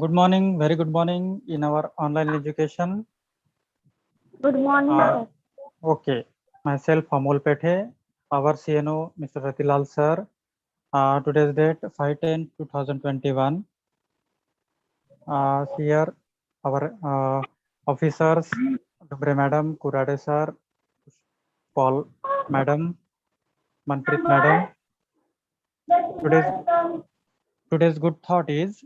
Good morning, very good morning in our online education. Good morning, sir. Okay, myself Amol Pethe, our CNO Mr. Ratilal sir. Today's date 5/10/2021. Here our officers, Dubre Madam, Kurade sir, Paul Madam, Manpreet Madam. Today's today's good thought is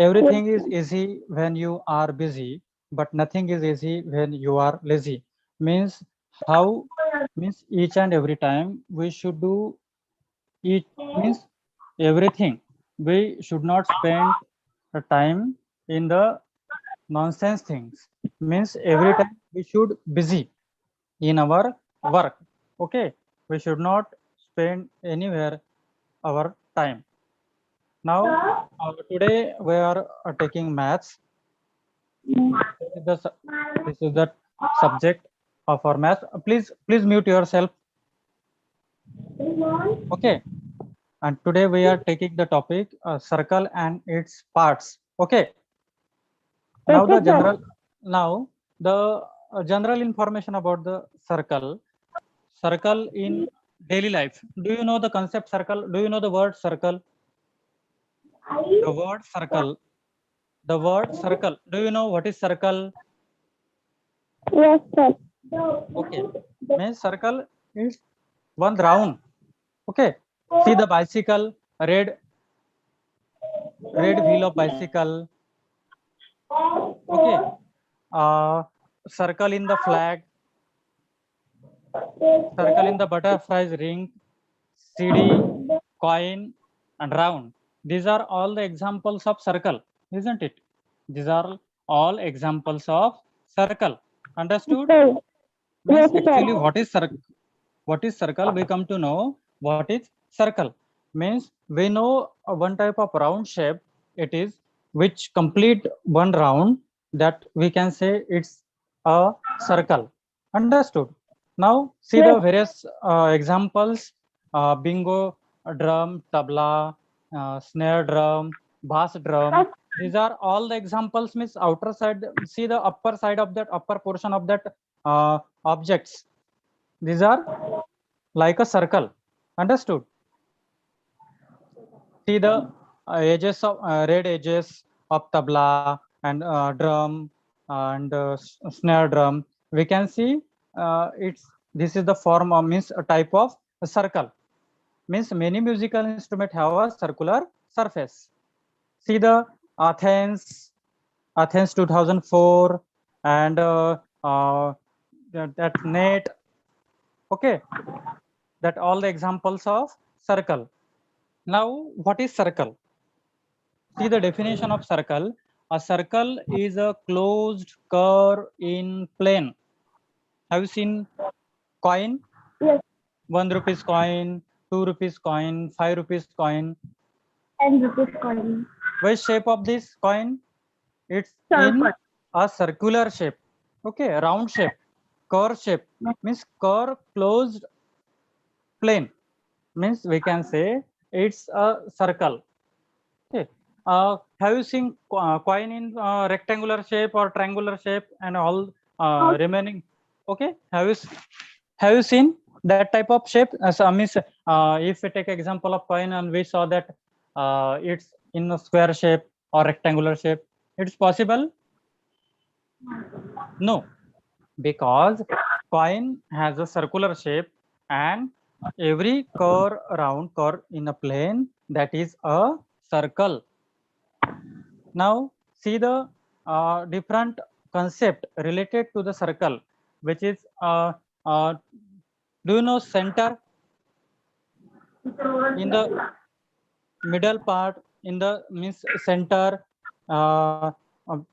everything is easy when you are busy, but nothing is easy when you are lazy. Means how means each and every time we should do it means everything. We should not spend the time in the nonsense things. Means every time we should busy in our work. Okay, we should not spend anywhere our time. Now today we are taking maths. This is the subject of our math. Please mute yourself. Okay. And today we are taking the topic circle and its parts. Okay. Now the general information about the circle. Circle in daily life. Do you know the concept circle? Do you know the word circle? The word circle. The word circle. Do you know what is circle? Yes, sir. Okay. Means circle is one round. Okay. See the bicycle, red wheel of bicycle. Okay. Circle in the flag, circle in the butterfly's ring, CD, coin, and round. These are all the examples of circle, isn't it? These are all examples of circle. Understood? Sir. Means Yes, actually sir. what is circle? What is circle? We come to know what is circle. Means we know one type of round shape. It is which complete one round, that we can say it's a circle. Understood? Now see the Yes. various examples: bingo drum, tabla, snare drum, bass drum. These are all the examples. Means outer side. See the upper side of that, upper portion of that objects. These are like a circle. Understood? See the edges of red edges of tabla and drum and snare drum. We can see it's this is the form of means a type of a circle. Means many musical instruments have a circular surface. See the Athens 2004 and that net. Okay, that all the examples of circle. Now, what is circle? See the definition of circle. A circle is a closed curve in plane. Have you seen coin? Yes. 1 rupees coin, 2 rupees coin, 5 rupees coin. 10 rupees coin. What is shape of this coin? It's Circle. in a circular shape. Okay, round shape, curve shape. Means curve closed plane. Means we can say it's a circle. Okay. Have you seen coin in rectangular shape or triangular shape and all remaining? Okay. Have you seen that type of shape? So, means if we take example of coin and we saw that it's in a square shape or rectangular shape, it's possible? No, because coin has a circular shape and every curve round curve in a plane, that is a circle. Now see the different concept related to the circle, which is do you know center? In the middle part, in the means center,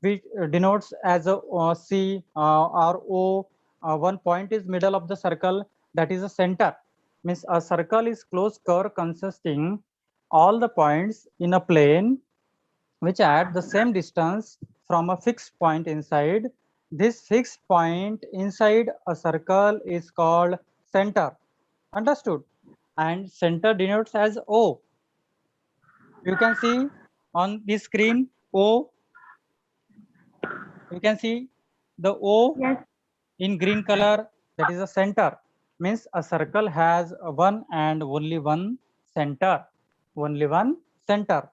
which denotes as a C or O. One point is middle of the circle, that is a center. Means a circle is closed curve consisting all the points in a plane which add the same distance from a fixed point inside. This fixed point inside a circle is called center. Understood? And center denotes as O. You can see on the screen O. You can see the O Yes. in green color, that is a center. Means a circle has one and only one center. Only one center.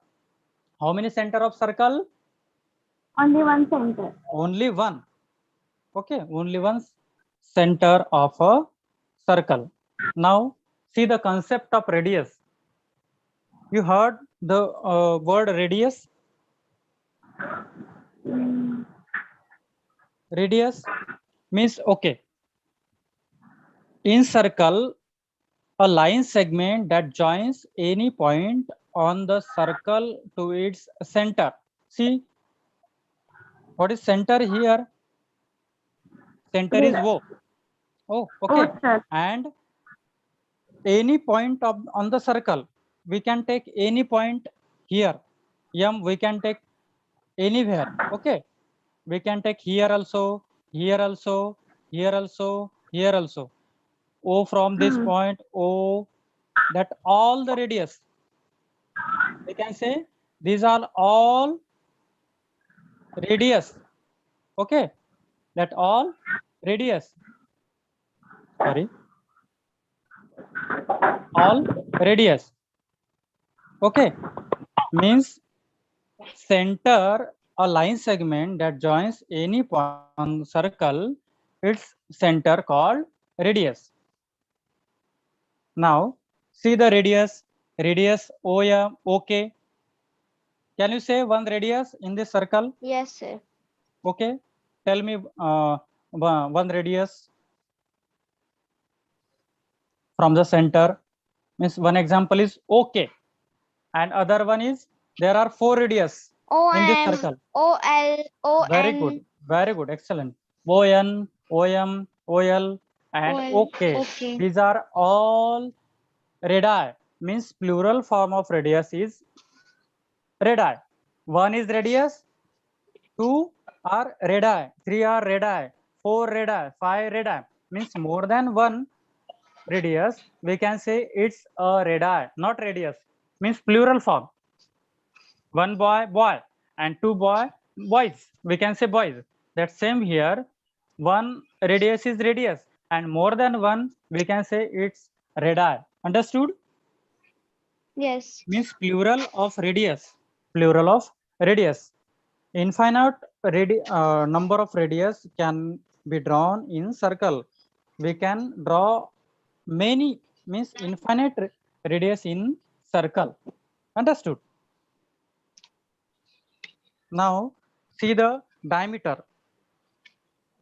How many center of circle? Only one center. Only one. Okay, only one center of a circle. Now see the concept of radius. You heard the word radius? Mm, Radius means, okay, in circle, a line segment that joins any point on the circle to its center. See, what is center here? Center is yes. O. Oh, Oh, okay. sir. And any point of on the circle, we can take any point here. M we can take anywhere. Okay. We can take here also, here also, here also, here also. O from this Hmm. point, O, that all the radius. We can say these are all radius. Okay. That all radius. Sorry. All radius. Okay. Means center a line segment that joins any point on circle, its center called radius. Now see the radius, radius OM, OK. Can you say one radius in this circle? Yes, sir. Okay. Tell me one radius from the center. Means one example is OK. And other one is there are 4 radius in this OM, circle. OL, Very good. Very good. Excellent. ON, OM, OL, and OK. Okay. These are all radii. Means plural form of radius is radii. 1 is radius, 2 are radii, 3 are radii, 4 radii, 5 radii. Means more than one radius, we can say it's a radii, not radius. Means plural form. One boy, boy, and two boys. We can say boys. That same here. One radius is radius, and more than one, we can say it's radii. Understood? Yes. Means plural of radius. Plural of radius. Infinite number of radius can be drawn in circle. We can draw many, means infinite radius in circle. Understood? Now see the diameter.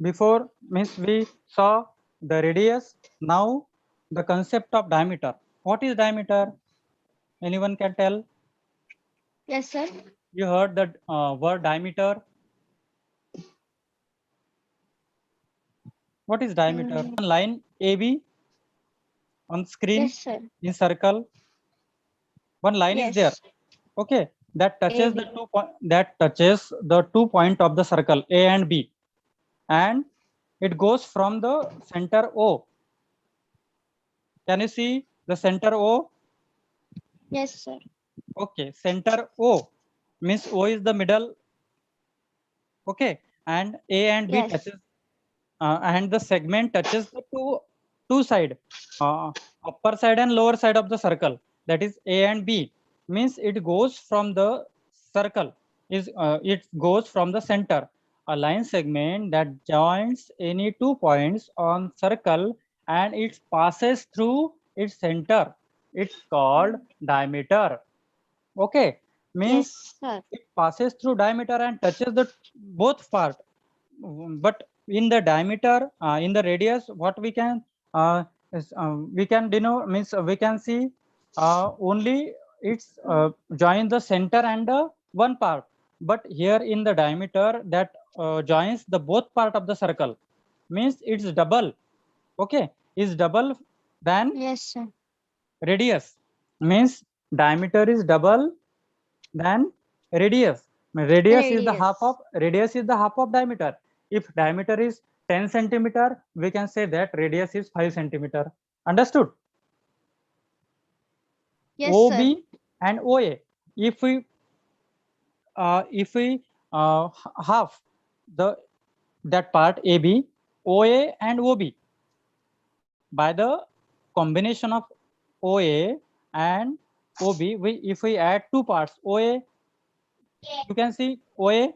Before means we saw the radius. Now the concept of diameter. What is diameter? Anyone can tell? Yes, sir. You heard the word diameter. What is diameter? Mm. One line AB on screen Yes, sir. in circle. One line is there. Yes. Okay, that touches AB. the 2 point of the circle A and B, and it goes from the center O. Can you see the center O? Yes, sir. Okay, center O means O is the middle. Okay, and A and B Yes. touches, and the segment touches the two side, upper side and lower side of the circle. That is A and B. Means it goes from the circle. It goes from the center. A line segment that joins any 2 points on circle and it passes through its center. It's called diameter. Okay, means Yes, sir. it passes through diameter and touches the both part. But in the diameter, in the radius, what we can we can denote, means we can see only it's join the center and the one part. But here in the diameter that joins the both part of the circle, means it's double. Okay, is double than Yes, sir. radius. Means diameter is double than radius. Radius is the half of diameter. If diameter is 10 centimeter, we can say that radius is 5 centimeter. Understood? Yes, OB sir. and OA. If we if we half that part AB, OA and OB by the combination of OA and OB, if we add two parts OA, you can see OA,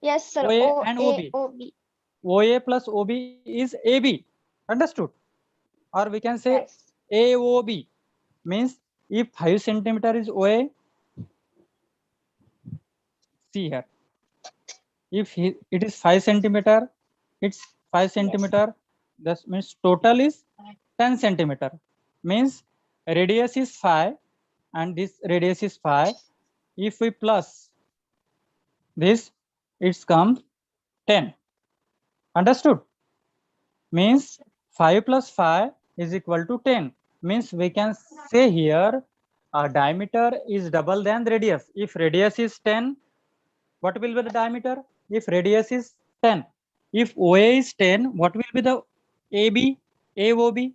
Yes, sir. OA O and A OB. O B. OA plus OB is AB. Understood? Or we can say Yes. AOB, means if 5 centimeter is OA, see here. If it is 5 centimeter, it's 5 centimeter. That means total is 10 centimeter. Means radius is 5 and this radius is 5. If we plus this, it's comes 10. Understood? Means 5 plus 5 is equal to 10. Means we can say here diameter is double than radius. If radius is 10, what will be the diameter? If radius is 10. If OA is 10, what will be the AB, AOB?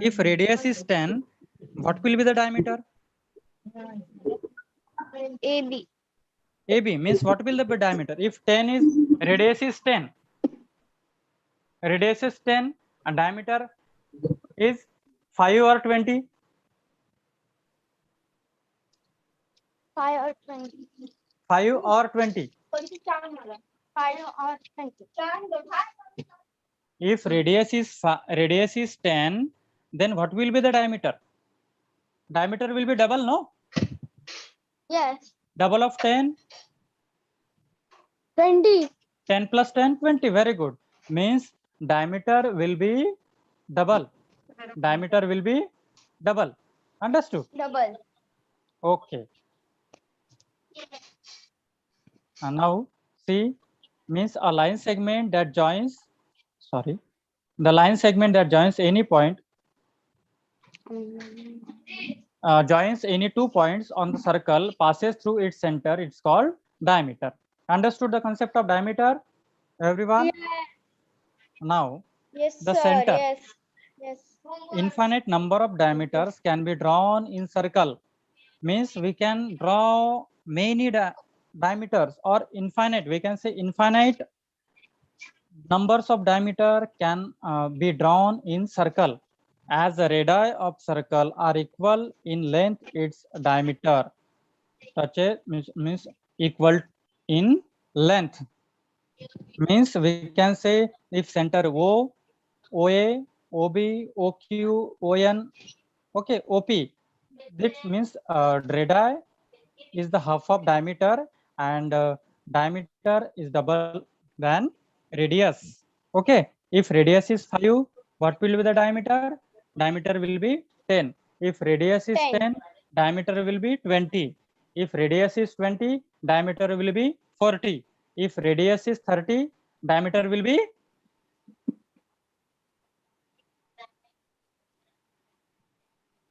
If radius is 10, what will be the diameter? A B. AB means what will be the diameter? If 10 is, radius is 10. Radius is 10 and diameter is 5 or 20. 5 or 20. 5 or 20. 5 or 20. If radius is 10, then what will be the diameter? Diameter will be double, no? Yes. Double of 10. 20. 10 plus 10, 20. Very good. Means diameter will be double. Diameter will be double. Understood? Double. Okay. And now see, means a line segment that joins, the line segment that joins any point, joins any 2 points on the circle, passes through its center, it's called diameter. Understood the concept of diameter, everyone? Now, Yes, the sir. center. Yes. Yes. Infinite number of diameters can be drawn in circle. Means we can draw many diameters, or infinite, we can say infinite numbers of diameter can be drawn in circle. As the radii of circle are equal in length, its diameter such a means equal in length. Means we can say if center O, OA, OB, OQ, ON, okay, OP. This means radii is the half of diameter and diameter is double than radius. Okay, if radius is 5, what will be the diameter? Diameter will be 10. If radius is 10, diameter will be 20. If radius is 20, diameter will be 40. If radius is 30, diameter will be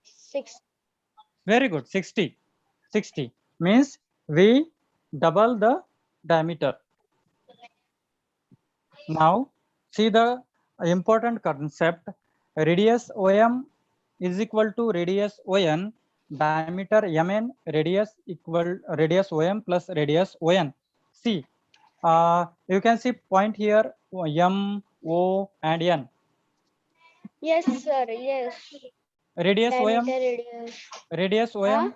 6. very good, 60. 60 means we double the diameter. Now see the important concept. Radius OM is equal to radius ON, diameter MN, radius OM plus radius ON. See, you can see point here M, O and N. Yes, sir. Yes. Radius OM, Diameter, radius OM.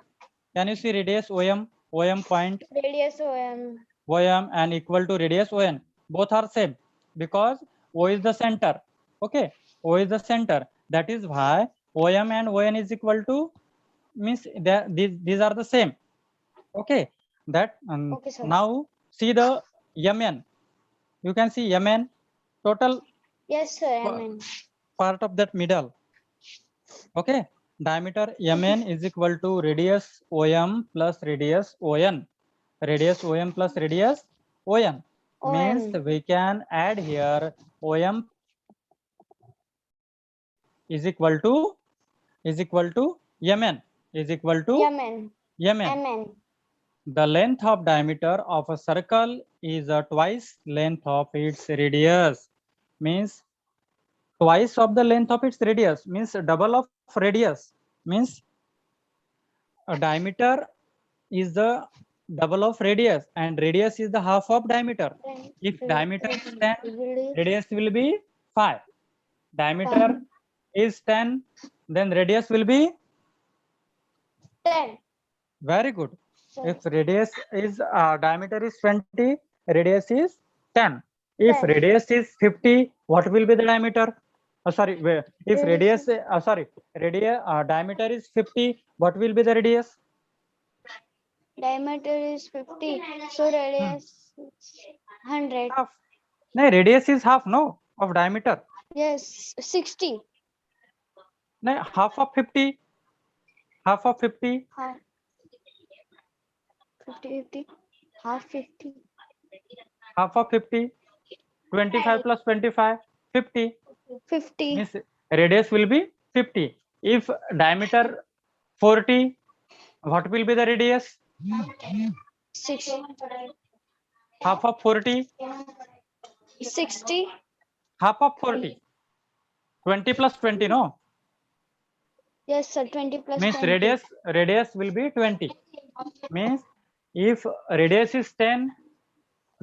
Can you see radius OM? OM point radius OM. OM and equal to radius ON. Both are same because O is the center. Okay, O is the center. That is why OM and ON is equal to, means that these are the same. Okay, that Okay, sir. now see the MN. You can see MN total. Yes, sir. Amen. Part of that middle. Okay, diameter MN is equal to radius OM plus radius ON. Radius OM plus radius ON. Means we can add here OM is equal to MN is equal to Amen. MN. Amen. The length of diameter of a circle is twice length of its radius. Means twice of the length of its radius, means double of radius. Means a diameter is the double of radius and radius is the half of diameter. If diameter is 10, radius will be 5. Diameter is 10, then radius will be 10. very good. Sir. If radius is diameter is 20, radius is 10. If 10. radius is 50, what will be the diameter? Sorry, if radius, diameter is 50, what will be the radius? Diameter is 50. So radius is 100. Half. No, radius is half, no, of diameter. Yes, 60. No, half of 50. Half of 50. Half 50. Half 50. Half of 50. 25 plus 25, 50. 50. Means radius will be 50. If diameter 40, what will be the radius? 60. Half of 40. 60. Half of 40. 20 plus 20, no? Yes, sir. 20 plus Means 20. radius will be 20. Means if radius is 10,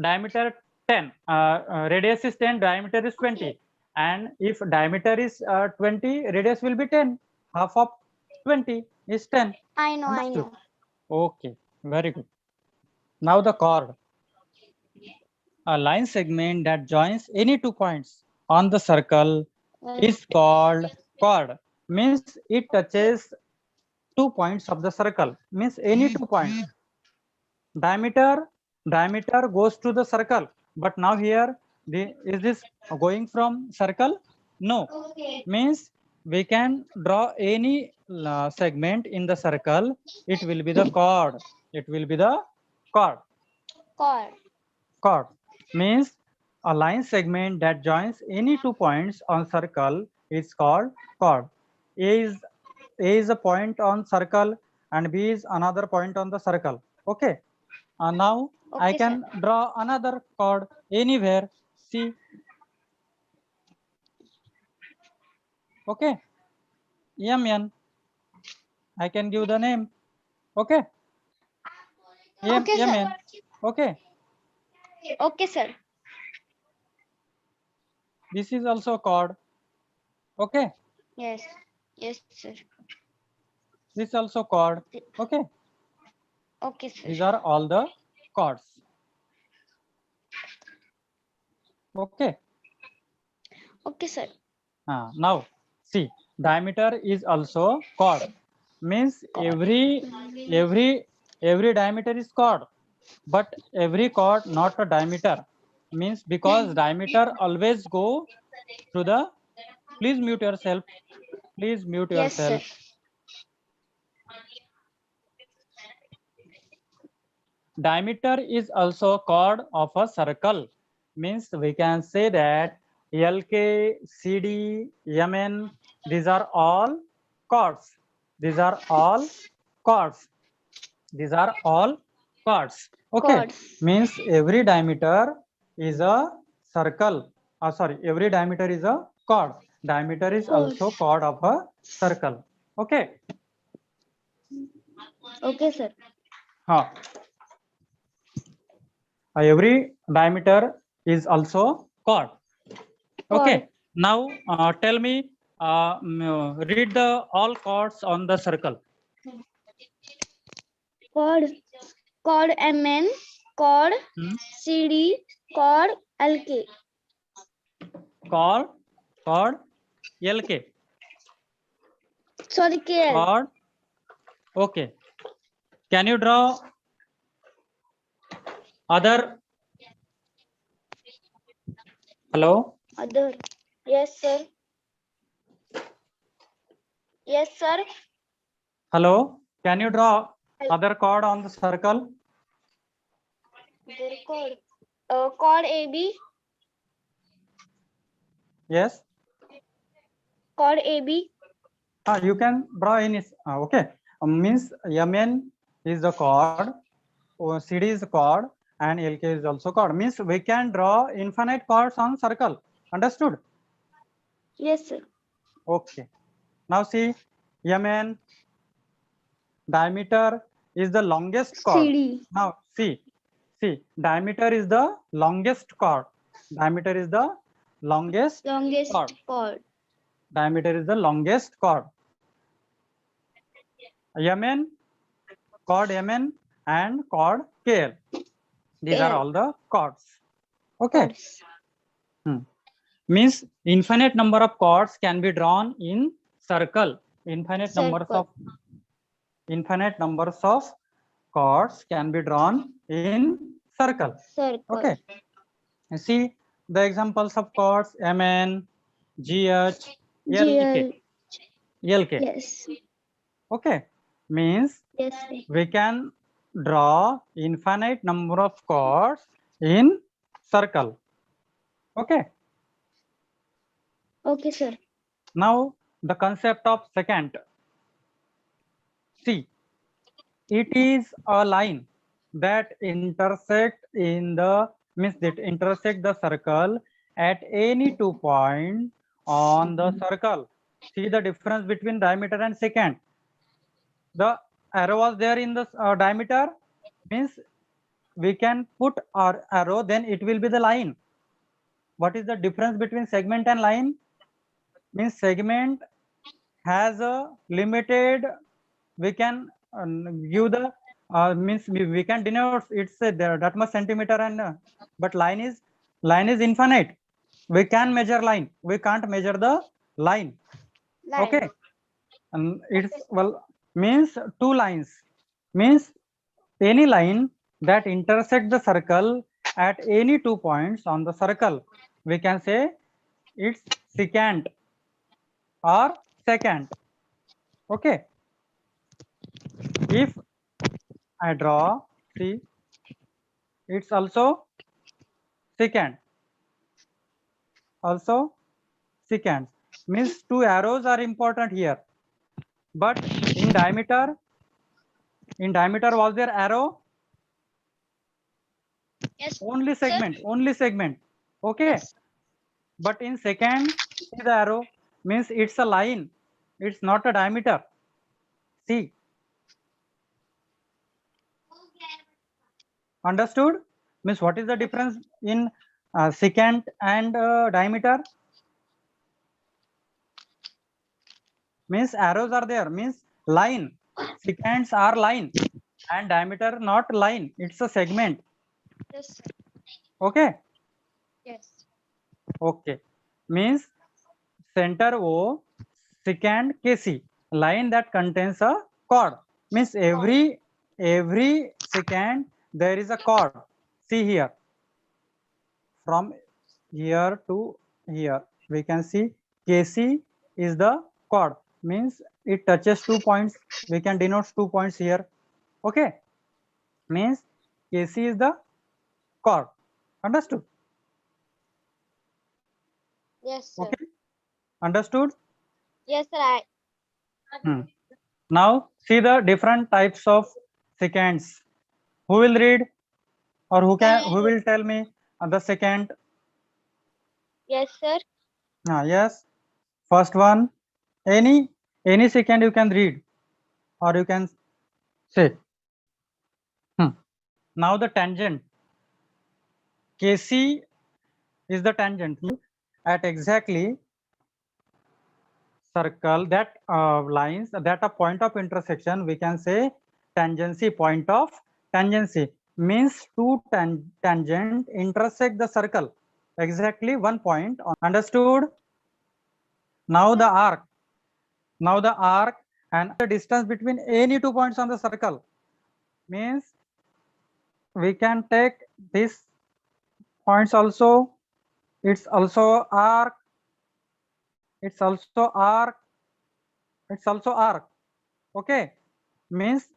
diameter 10. Radius is 10, diameter is 20. And if diameter is 20, radius will be 10. Half of 20 is 10. I know, I Understood? know. Okay, very good. Now the chord. A line segment that joins any 2 points on the circle is called chord. Means it touches 2 points of the circle. Means any 2 points. Diameter goes to the circle. But now here, is this going from circle? No. Means we can draw any segment in the circle. It will be the chord. It will be the chord. Chord. Chord means a line segment that joins any 2 points on circle is called chord. A is a point on circle and B is another point on the circle. Okay. Now I Okay, can draw another chord anywhere. See. Okay. MN. I can give the name. Okay. Okay, sir. MN. Okay. Okay, sir. This is also chord. Okay. Yes. Yes, sir. This is also chord. Okay. Okay, sir. These are all the chords. Okay. Okay, sir. Now see, diameter is also chord. Means every diameter is chord, but every chord not a diameter. Means because diameter always go to the. Please mute yourself. Please mute Yes, sir. yourself. Diameter is also chord of a circle. Means we can say that LK, CD, MN, these are all chords. These are all chords. These are all chords. Okay. Chords. Means every diameter is a circle. Sorry, every diameter is a chord. Diameter is also chord of a circle. Okay. Okay, sir. Every diameter is also chord. Okay. Chord. Now tell me, read the all chords on the circle. Chord. Chord MN. Chord CD. Chord LK. Chord LK. Sorry, KL. Chord. Okay. Can you draw other? Hello. Other. Yes, sir. Yes, sir. Hello. Can you draw other chord on the circle? Their chord. Chord AB. Yes. Chord AB. You can draw any. Okay. Means MN is the chord, CD is the chord, and LK is also chord. Means we can draw infinite chords on circle. Understood? Yes, sir. Okay. Now see MN. diameter is the longest chord. CD. Now see, diameter is the longest chord. Diameter is the longest Longest chord. chord. Diameter is the longest chord. Mn, chord Mn and chord KL. These are KL. all the chords. Okay. Chords. Means infinite number of chords can be drawn in circle. Infinite numbers of chords can be drawn in circle. Circle. Okay. See the examples of chords Mn, GH, LK. LK. Yes. Okay. Means Yes. Sir. we can draw infinite number of chords in circle. Okay. Okay, sir. Now the concept of secant. See, it is a line that intersect the circle at any 2 points on the circle. See the difference between diameter and secant. The arrow was there in the diameter, means we can put our arrow, then it will be the line. What is the difference between segment and line? Means segment has a limited, we can give the means we can denote it's that much centimeter, and but line is infinite. We can measure line, we can't measure the line. Okay. And it's means two lines, means any line that intersect the circle at any 2 points on the circle, we can say it's secant or secant. Okay. If I draw, see, it's also secant. Also secant. Means two arrows are important here. But in diameter was there arrow? Yes. Only segment. Okay. Yes. But in secant, see the arrow, means it's a line. It's not a diameter. See. Understood? Means what is the difference in secant and diameter? Means arrows are there, means line. Secants are line and diameter not line, it's a segment. Yes. Sir. Okay. Yes. Okay. Means center O, secant KC, line that contains a chord. Means every secant there is a chord. See here. From here to here, we can see KC is the chord. Means it touches 2 points. We can denote 2 points here. Okay. Means KC is the chord. Understood? Yes, sir. Okay. Understood? Yes, sir. Now see the different types of secants. Who will read, or who will tell me the secant? Yes, sir. Yes. First one, any secant you can read, or you can say. Now the tangent. KC is the tangent at exactly circle that lines that a point of intersection, we can say tangency, point of tangency. Means two tangent intersect the circle exactly 1 point. Understood? Now the arc. And the distance between any 2 points on the circle, means we can take this points also. It's also arc. It's also arc. Okay. Means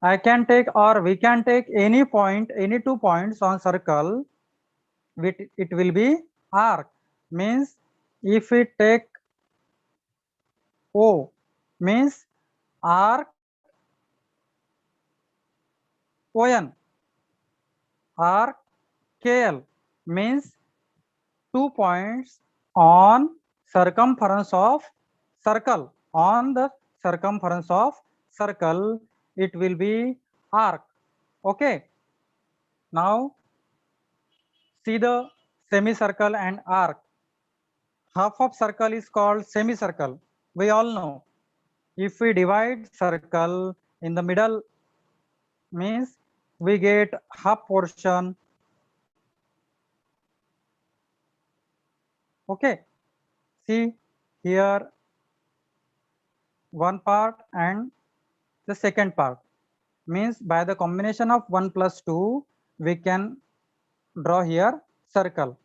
I can take, or we can take any point, any 2 points on circle, it will be arc. Means if we take O, means arc ON, arc KL, means 2 points on circumference of circle, on the circumference of circle, it will be arc. Okay. Now see the semicircle and arc. Half of circle is called semicircle. We all know. If we divide circle in the middle, means we get half portion. Okay. See here one part and the second part, means by the combination of 1 plus 2 we can draw here circle.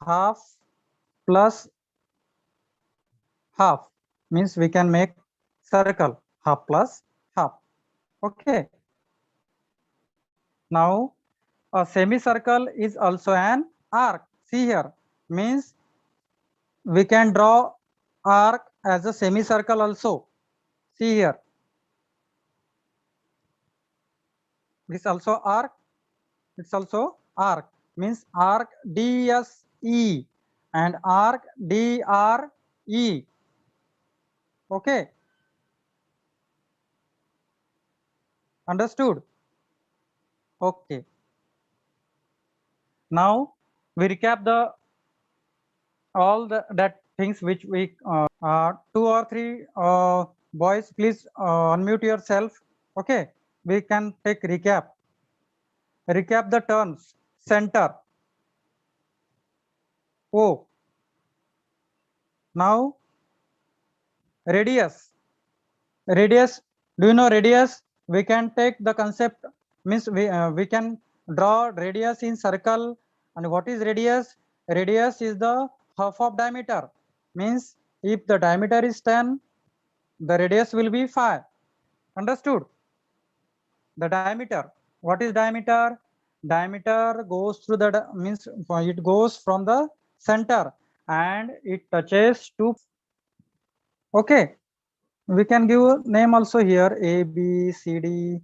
Half plus half means we can make circle, half plus half. Okay. Now a semicircle is also an arc. See here, means we can draw arc as a semicircle also. See here, this also arc, it's also arc, means arc DSE and arc DRE. Okay, understood? Okay. Now we recap the all that things which we 2 or 3 boys, please unmute yourself. Okay, we can take recap the terms. Center, O. Now radius, do you know radius? We can take the concept, means we can draw radius in circle. And what is radius? Radius is the half of diameter, means if the diameter is 10, the radius will be 5. Understood? The diameter, what is diameter? Diameter goes through the means it goes from the center and it touches to. Okay, we can give name also here, A, B, C, D.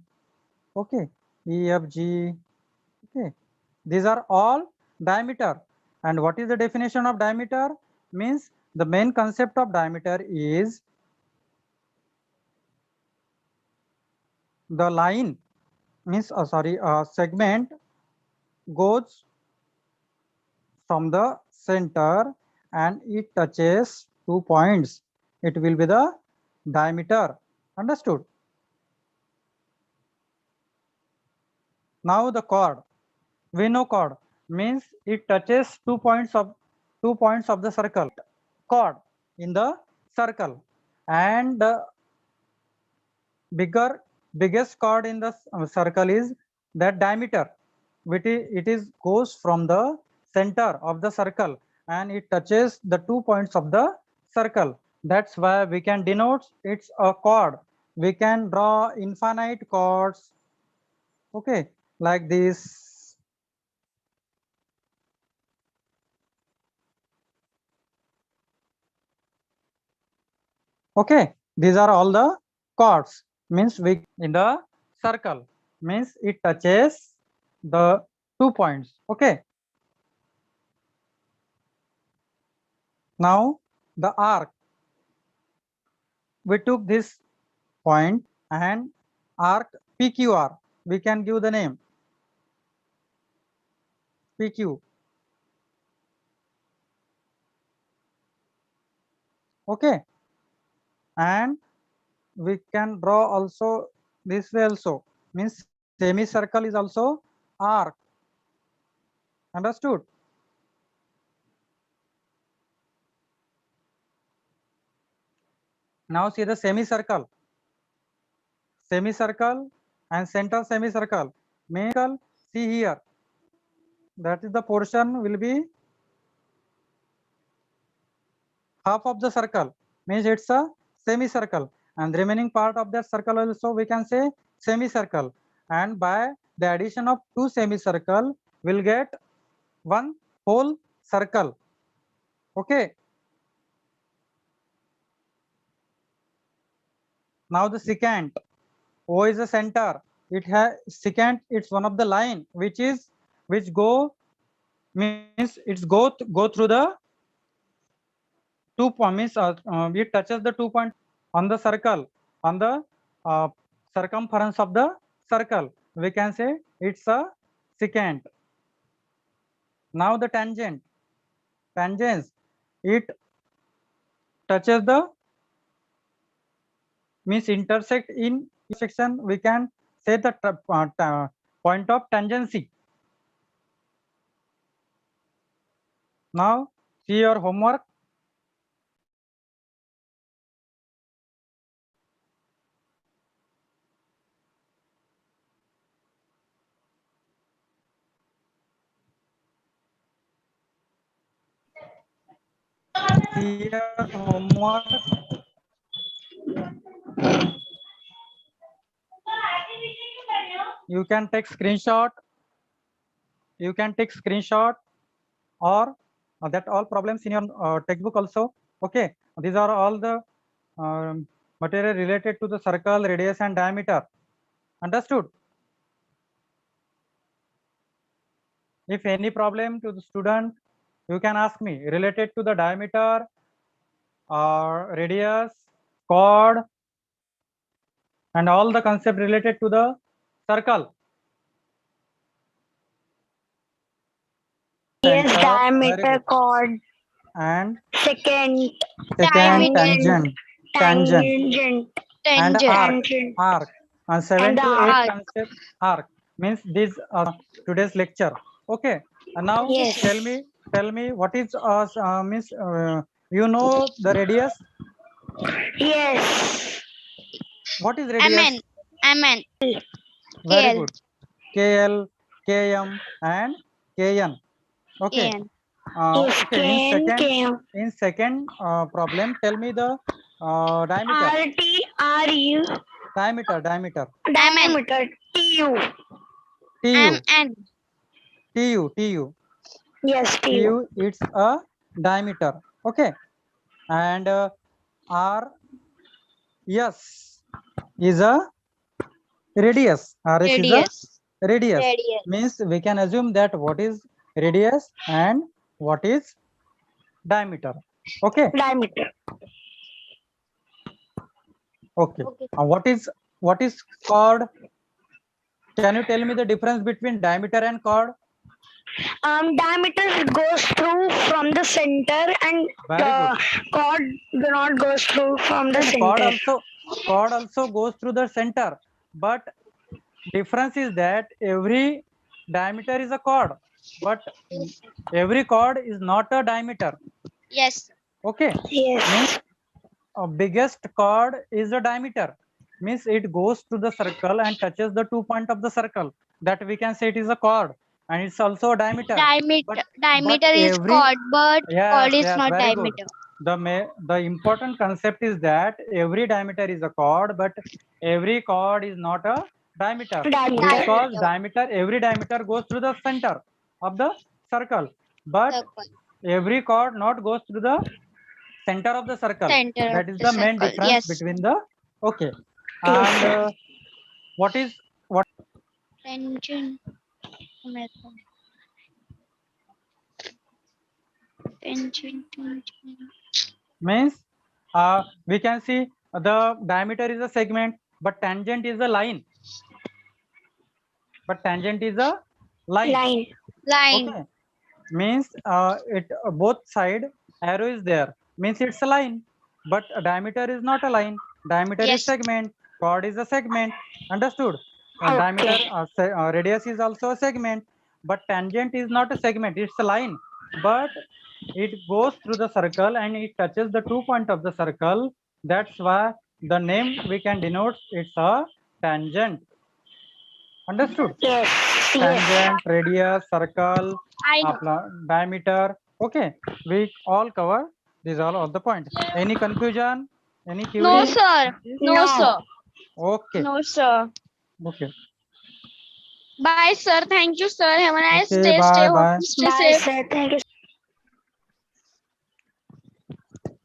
Okay, E, F, G. Okay, these are all diameter. And what is the definition of diameter? Means the main concept of diameter is the line, means segment goes from the center and it touches 2 points. It will be the diameter. Understood? Now the chord, we know chord means it touches 2 points of the circle. Chord in the circle, and the biggest chord in the circle is that diameter, which is goes from the center of the circle and it touches the 2 points of the circle. That's why we can denote it's a chord. We can draw infinite chords. Okay, like this. Okay, these are all the chords, means we in the circle, means it touches the 2 points. Okay, now the arc, we took this point and arc PQR, we can give the name PQ. Okay, and we can draw also this way also, means semicircle is also arc. Understood? Now see the semicircle and center semicircle. Main circle, see here, that is the portion will be half of the circle, means it's a semicircle, and the remaining part of that circle also we can say semicircle. And by the addition of 2 semicircle, we'll get 1 whole circle. Okay. Now the secant, O is the center. It has secant. It's one of the line which go means it's go through the 2 points. It touches the 2 point on the circle, on the circumference of the circle. We can say it's a secant. Now the tangent. Tangents. It touches the means intersect in section. We can say the point of tangency. Now see your homework. See your homework. You can take screenshot. You can take screenshot or that all problems in your textbook also. Okay, these are all the material related to the circle, radius and diameter. Understood? If any problem to the student, you can ask me related to the diameter or radius, chord and all the concept related to the circle. Yes, Center, diameter, chord, and secant, secant, tangent, tangent, and arc, tangent, arc. And 7 and to 8 arc. concept arc means this today's lecture. Okay, and now Yes. tell me what is means you know the radius. Yes. What is radius? MN. Very KL. good. KL, KM and KN. Okay. KN. Yes, Okay. KN. In second problem, tell me the diameter. RT, RU, Diameter. diameter, TU. MN. TU. Yes, TU. TU, it's a diameter. Okay. And R, yes, is a radius. RS is a radius. Means we can assume that what is radius and what is diameter. Okay. Diameter. Okay. What is chord? Can you tell me the difference between diameter and chord? Diameter goes through from the center and Very good. chord do not goes through from the Chord center. also goes through the center, but difference is that every diameter is a chord, but every chord is not a diameter. Yes. Okay. Yes. Means biggest chord is the diameter. Means it goes to the circle and touches the 2 points of the circle. That we can say it is a chord, and it's also a diameter. Diameter is chord, but chord is not very diameter. Good. The important concept is that every diameter is a chord, but every chord is not a diameter. Because every diameter goes through the center of the circle, but every chord not goes through the center of the circle. That is the main difference between the. Okay. And what Tangent. means we can see the diameter is a segment, but tangent is a line. Line. Okay. Means both side arrow is there. Means it's a line, but a diameter is not a line. Diameter is segment. Chord is a segment. Understood? Diameter radius is also a segment, but tangent is not a segment. It's a line, but it goes through the circle and it touches the 2 points of the circle. That's why the name we can denote it's a tangent. Understood? Yes. Tangent, radius, circle, diameter. Okay, we all cover these all of the points. Any confusion? Any query? No, sir. No, sir. Okay. No, sir. Okay. Bye, sir. Thank you, sir. Have a nice Okay, day. bye, Stay bye. home. Stay Bye, safe. sir. Thank you.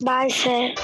Bye, sir.